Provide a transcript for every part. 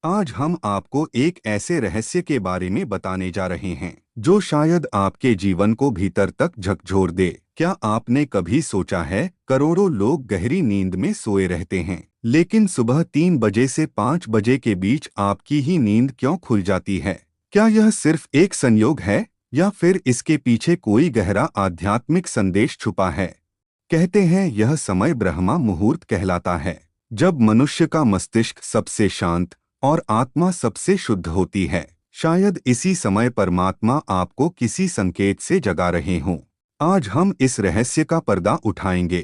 आज हम आपको एक ऐसे रहस्य के बारे में बताने जा रहे हैं जो शायद आपके जीवन को भीतर तक झकझोर दे। क्या आपने कभी सोचा है, करोड़ों लोग गहरी नींद में सोए रहते हैं, लेकिन सुबह 3 बजे से 5 बजे के बीच आपकी ही नींद क्यों खुल जाती है? क्या यह सिर्फ एक संयोग है या फिर इसके पीछे कोई गहरा आध्यात्मिक संदेश छुपा है? कहते हैं यह समय ब्रह्मा मुहूर्त कहलाता है, जब मनुष्य का मस्तिष्क सबसे शांत और आत्मा सबसे शुद्ध होती है। शायद इसी समय परमात्मा आपको किसी संकेत से जगा रहे हों। आज हम इस रहस्य का पर्दा उठाएंगे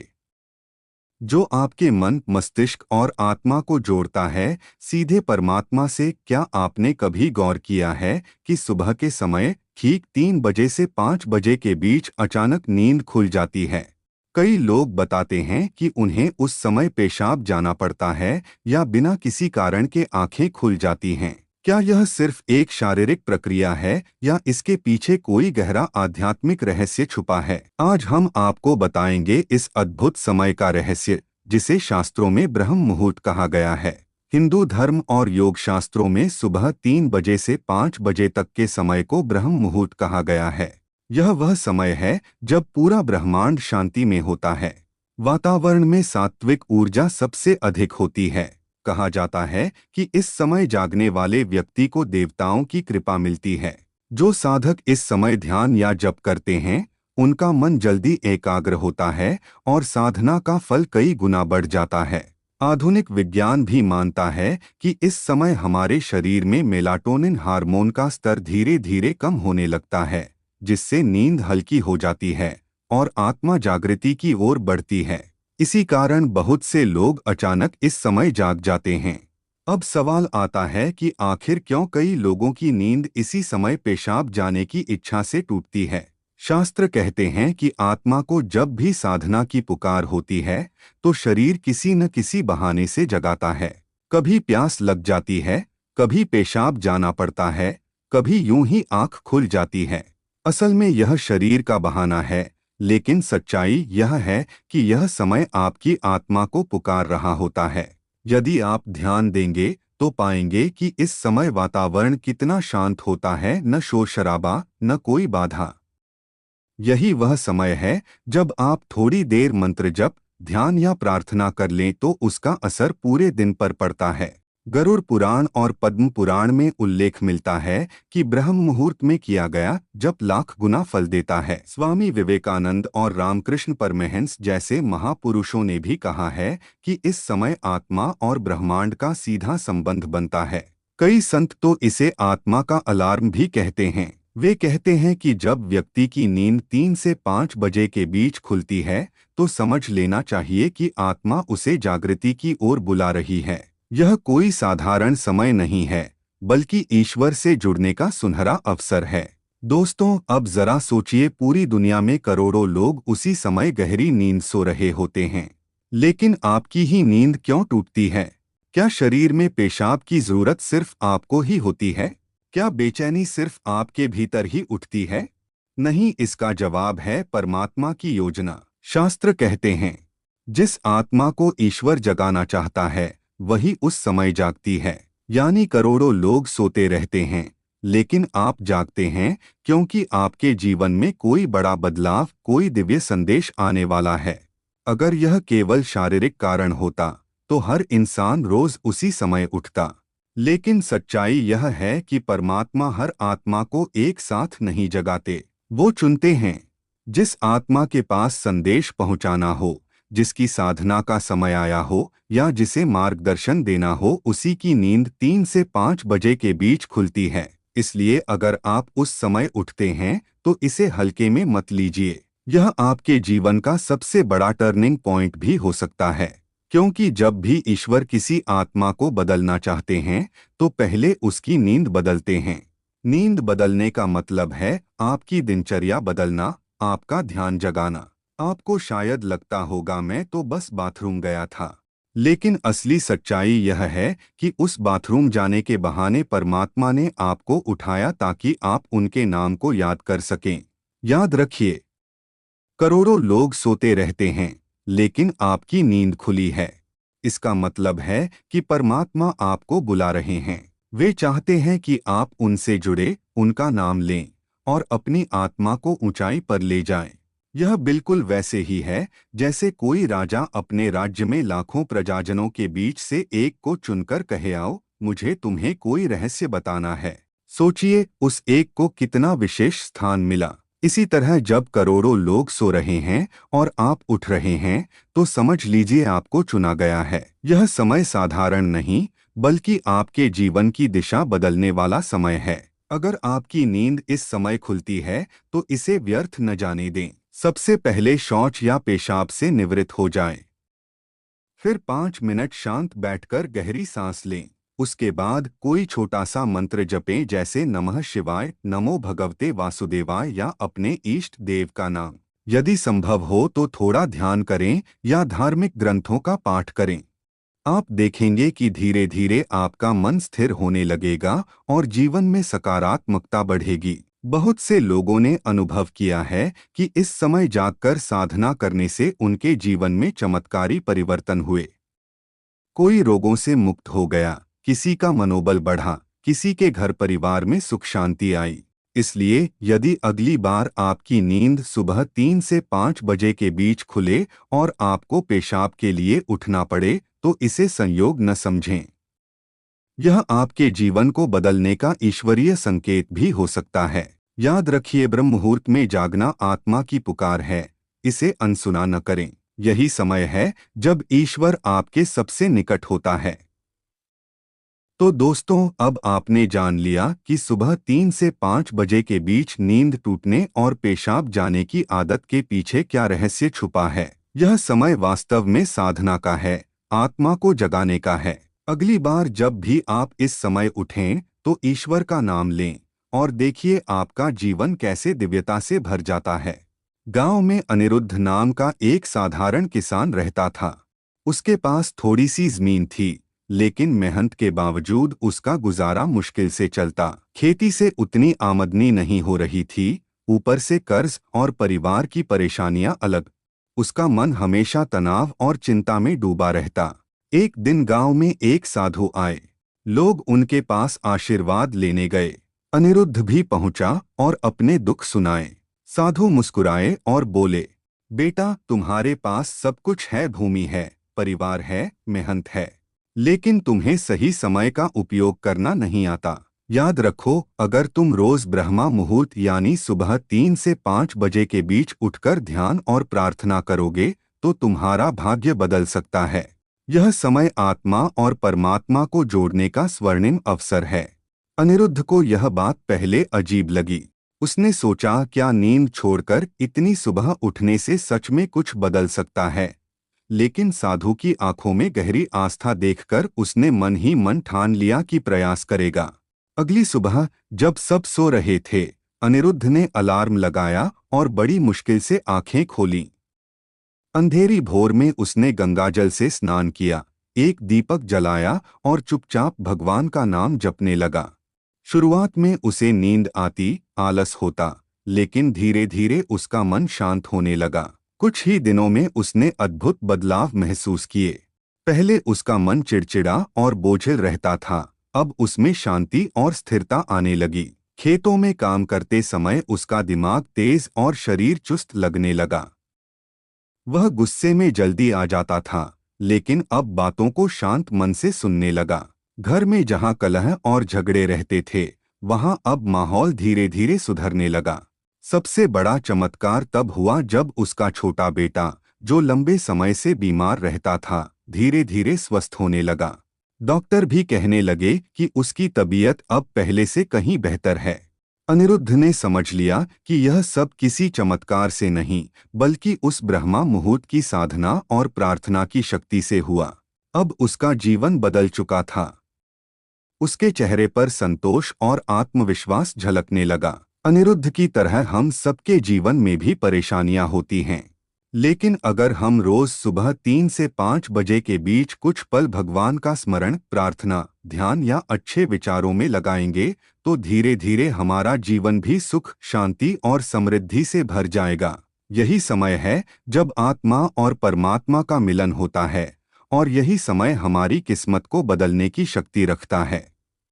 जो आपके मन, मस्तिष्क और आत्मा को जोड़ता है सीधे परमात्मा से। क्या आपने कभी गौर किया है कि सुबह के समय ठीक 3 बजे से 5 बजे के बीच अचानक नींद खुल जाती है? कई लोग बताते हैं कि उन्हें उस समय पेशाब जाना पड़ता है या बिना किसी कारण के आंखें खुल जाती हैं। क्या यह सिर्फ एक शारीरिक प्रक्रिया है या इसके पीछे कोई गहरा आध्यात्मिक रहस्य छुपा है? आज हम आपको बताएंगे इस अद्भुत समय का रहस्य, जिसे शास्त्रों में ब्रह्म मुहूर्त कहा गया है। हिंदू धर्म और योग शास्त्रों में सुबह 3 बजे से 5 बजे तक के समय को ब्रह्म मुहूर्त कहा गया है। यह वह समय है जब पूरा ब्रह्मांड शांति में होता है। वातावरण में सात्विक ऊर्जा सबसे अधिक होती है। कहा जाता है कि इस समय जागने वाले व्यक्ति को देवताओं की कृपा मिलती है। जो साधक इस समय ध्यान या जप करते हैं, उनका मन जल्दी एकाग्र होता है और साधना का फल कई गुना बढ़ जाता है। आधुनिक विज्ञान भी मानता है कि इस समय हमारे शरीर में मेलाटोनिन हार्मोन का स्तर धीरे धीरे कम होने लगता है, जिससे नींद हल्की हो जाती है और आत्मा जागृति की ओर बढ़ती है। इसी कारण बहुत से लोग अचानक इस समय जाग जाते हैं। अब सवाल आता है कि आखिर क्यों कई लोगों की नींद इसी समय पेशाब जाने की इच्छा से टूटती है। शास्त्र कहते हैं कि आत्मा को जब भी साधना की पुकार होती है, तो शरीर किसी न किसी बहाने से जगाता है। कभी प्यास लग जाती है, कभी पेशाब जाना पड़ता है, कभी यूं ही आंख खुल जाती है। असल में यह शरीर का बहाना है, लेकिन सच्चाई यह है कि यह समय आपकी आत्मा को पुकार रहा होता है। यदि आप ध्यान देंगे तो पाएंगे कि इस समय वातावरण कितना शांत होता है, न शोर शराबा, न कोई बाधा। यही वह समय है जब आप थोड़ी देर मंत्र जप, ध्यान या प्रार्थना कर लें तो उसका असर पूरे दिन पर पड़ता है। गरुड़ पुराण और पद्म पुराण में उल्लेख मिलता है कि ब्रह्म मुहूर्त में किया गया जप लाख गुना फल देता है। स्वामी विवेकानंद और रामकृष्ण परमहंस जैसे महापुरुषों ने भी कहा है कि इस समय आत्मा और ब्रह्मांड का सीधा संबंध बनता है। कई संत तो इसे आत्मा का अलार्म भी कहते हैं। वे कहते हैं कि जब व्यक्ति की नींद 3 से 5 बजे के बीच खुलती है, तो समझ लेना चाहिए कि आत्मा उसे जागृति की ओर बुला रही है। यह कोई साधारण समय नहीं है, बल्कि ईश्वर से जुड़ने का सुनहरा अवसर है। दोस्तों, अब जरा सोचिए, पूरी दुनिया में करोड़ों लोग उसी समय गहरी नींद सो रहे होते हैं, लेकिन आपकी ही नींद क्यों टूटती है? क्या शरीर में पेशाब की जरूरत सिर्फ आपको ही होती है? क्या बेचैनी सिर्फ आपके भीतर ही उठती है? नहीं, इसका जवाब है परमात्मा की योजना। शास्त्र कहते हैं, जिस आत्मा को ईश्वर जगाना चाहता है, वही उस समय जागती है। यानी करोड़ों लोग सोते रहते हैं, लेकिन आप जागते हैं क्योंकि आपके जीवन में कोई बड़ा बदलाव, कोई दिव्य संदेश आने वाला है। अगर यह केवल शारीरिक कारण होता, तो हर इंसान रोज उसी समय उठता। लेकिन सच्चाई यह है कि परमात्मा हर आत्मा को एक साथ नहीं जगाते, वो चुनते हैं। जिस आत्मा के पास संदेश पहुंचाना हो, जिसकी साधना का समय आया हो या जिसे मार्गदर्शन देना हो, उसी की नींद 3 से 5 बजे के बीच खुलती है। इसलिए अगर आप उस समय उठते हैं तो इसे हल्के में मत लीजिए। यह आपके जीवन का सबसे बड़ा टर्निंग पॉइंट भी हो सकता है, क्योंकि जब भी ईश्वर किसी आत्मा को बदलना चाहते हैं, तो पहले उसकी नींद बदलते हैं। नींद बदलने का मतलब है आपकी दिनचर्या बदलना, आपका ध्यान जगाना। आपको शायद लगता होगा, मैं तो बस बाथरूम गया था। लेकिन असली सच्चाई यह है कि उस बाथरूम जाने के बहाने परमात्मा ने आपको उठाया ताकि आप उनके नाम को याद कर सकें। याद रखिए, करोड़ों लोग सोते रहते हैं, लेकिन आपकी नींद खुली है। इसका मतलब है कि परमात्मा आपको बुला रहे हैं। वे चाहते हैं कि आप उनसे जुड़े, उनका नाम लें और अपनी आत्मा को ऊंचाई पर ले जाएं। यह बिल्कुल वैसे ही है जैसे कोई राजा अपने राज्य में लाखों प्रजाजनों के बीच से एक को चुनकर कहे, आओ, मुझे तुम्हें कोई रहस्य बताना है। सोचिए, उस एक को कितना विशेष स्थान मिला। इसी तरह जब करोड़ों लोग सो रहे हैं और आप उठ रहे हैं, तो समझ लीजिए आपको चुना गया है। यह समय साधारण नहीं, बल्कि आपके जीवन की दिशा बदलने वाला समय है। अगर आपकी नींद इस समय खुलती है, तो इसे व्यर्थ न जाने दें। सबसे पहले शौच या पेशाब से निवृत्त हो जाएं। फिर 5 मिनट शांत बैठकर गहरी सांस लें। उसके बाद कोई छोटा सा मंत्र जपें, जैसे नमः शिवाय, नमो भगवते वासुदेवाय या अपने इष्ट देव का नाम। यदि संभव हो तो थोड़ा ध्यान करें या धार्मिक ग्रंथों का पाठ करें। आप देखेंगे कि धीरे धीरे आपका मन स्थिर होने लगेगा और जीवन में सकारात्मकता बढ़ेगी। बहुत से लोगों ने अनुभव किया है कि इस समय जागकर साधना करने से उनके जीवन में चमत्कारी परिवर्तन हुए। कोई रोगों से मुक्त हो गया, किसी का मनोबल बढ़ा, किसी के घर परिवार में सुख शांति आई। इसलिए यदि अगली बार आपकी नींद सुबह 3 से 5 बजे के बीच खुले और आपको पेशाब के लिए उठना पड़े, तो इसे संयोग न समझें। यह आपके जीवन को बदलने का ईश्वरीय संकेत भी हो सकता है। याद रखिए, ब्रह्म मुहूर्त में जागना आत्मा की पुकार है। इसे अनसुना न करें। यही समय है जब ईश्वर आपके सबसे निकट होता है। तो दोस्तों, अब आपने जान लिया कि सुबह 3 से 5 बजे के बीच नींद टूटने और पेशाब जाने की आदत के पीछे क्या रहस्य छुपा है। यह समय वास्तव में साधना का है, आत्मा को जगाने का है। अगली बार जब भी आप इस समय उठें, तो ईश्वर का नाम लें और देखिए आपका जीवन कैसे दिव्यता से भर जाता है। गांव में अनिरुद्ध नाम का एक साधारण किसान रहता था। उसके पास थोड़ी सी जमीन थी, लेकिन मेहनत के बावजूद उसका गुजारा मुश्किल से चलता। खेती से उतनी आमदनी नहीं हो रही थी, ऊपर से कर्ज और परिवार की परेशानियां अलग। उसका मन हमेशा तनाव और चिंता में डूबा रहता। एक दिन गांव में एक साधु आए। लोग उनके पास आशीर्वाद लेने गए। अनिरुद्ध भी पहुंचा और अपने दुख सुनाए। साधु मुस्कुराए और बोले, बेटा, तुम्हारे पास सब कुछ है, भूमि है, परिवार है, मेहनत है, लेकिन तुम्हें सही समय का उपयोग करना नहीं आता। याद रखो, अगर तुम रोज ब्रह्मा मुहूर्त यानी सुबह 3 से 5 बजे के बीच उठकर ध्यान और प्रार्थना करोगे, तो तुम्हारा भाग्य बदल सकता है। यह समय आत्मा और परमात्मा को जोड़ने का स्वर्णिम अवसर है। अनिरुद्ध को यह बात पहले अजीब लगी। उसने सोचा, क्या नींद छोड़कर इतनी सुबह उठने से सच में कुछ बदल सकता है? लेकिन साधु की आंखों में गहरी आस्था देखकर उसने मन ही मन ठान लिया कि प्रयास करेगा। अगली सुबह जब सब सो रहे थे, अनिरुद्ध ने अलार्म लगाया और बड़ी मुश्किल से आंखें खोलीं। अंधेरी भोर में उसने गंगाजल से स्नान किया, एक दीपक जलाया और चुपचाप भगवान का नाम जपने लगा। शुरुआत में उसे नींद आती, आलस होता, लेकिन धीरे धीरे उसका मन शांत होने लगा। कुछ ही दिनों में उसने अद्भुत बदलाव महसूस किए। पहले उसका मन चिड़चिड़ा और बोझिल रहता था, अब उसमें शांति और स्थिरता आने लगी। खेतों में काम करते समय उसका दिमाग तेज और शरीर चुस्त लगने लगा। वह गुस्से में जल्दी आ जाता था, लेकिन अब बातों को शांत मन से सुनने लगा। घर में जहां कलह और झगड़े रहते थे, वहां अब माहौल धीरे धीरे सुधरने लगा। सबसे बड़ा चमत्कार तब हुआ जब उसका छोटा बेटा, जो लंबे समय से बीमार रहता था, धीरे धीरे स्वस्थ होने लगा। डॉक्टर भी कहने लगे कि उसकी तबीयत अब पहले से कहीं बेहतर है। अनिरुद्ध ने समझ लिया कि यह सब किसी चमत्कार से नहीं, बल्कि उस ब्रह्मा मुहूर्त की साधना और प्रार्थना की शक्ति से हुआ। अब उसका जीवन बदल चुका था। उसके चेहरे पर संतोष और आत्मविश्वास झलकने लगा। अनिरुद्ध की तरह हम सबके जीवन में भी परेशानियां होती हैं, लेकिन अगर हम रोज सुबह 3 से 5 बजे के बीच कुछ पल भगवान का स्मरण, प्रार्थना, ध्यान या अच्छे विचारों में लगाएंगे, तो धीरे धीरे हमारा जीवन भी सुख, शांति और समृद्धि से भर जाएगा। यही समय है जब आत्मा और परमात्मा का मिलन होता है, और यही समय हमारी किस्मत को बदलने की शक्ति रखता है।